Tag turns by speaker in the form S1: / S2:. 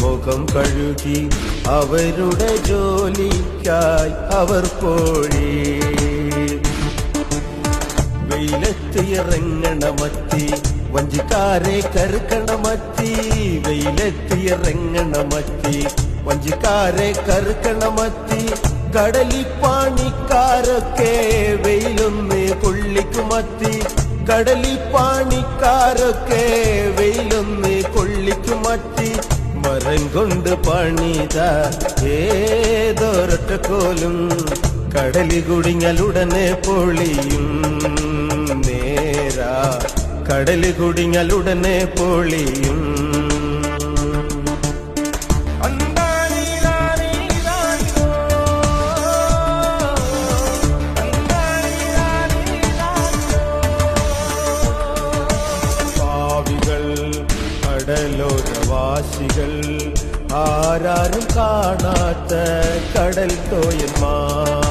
S1: മുഖം കഴുകി അവരുടെ ജോലിക്കായി അവർ പോയി. വെയിലത്ത് ഇറങ്ങണ മത്തി വഞ്ചിക്കാരെ കറുക്കണ മത്തി, വെയിലത്ത് ഇറങ്ങണ മത്തി വഞ്ചിക്കാരെ കറുക്കണ മത്തി. കടലിപ്പാണിക്കാരൊക്കെ വെയിലൊന്ന് കൊള്ളിക്കുമത്തി, കടലിപ്പാണിക്കാരൊക്കെ വെയിലൊന്ന് കൊള്ളിക്കുമത്തി. മരം കൊണ്ട് പണിത ഏതൊരൊറ്റക്കോലും കടലി കുടിങ്ങലുടനെ പൊളിയും. നേരാ കടലി കുടിങ്ങലുടനെ പൊളിയും. കടലോരവാസികൾ ആരാരും കാണാത്ത കടൽ തോയന്മാർ,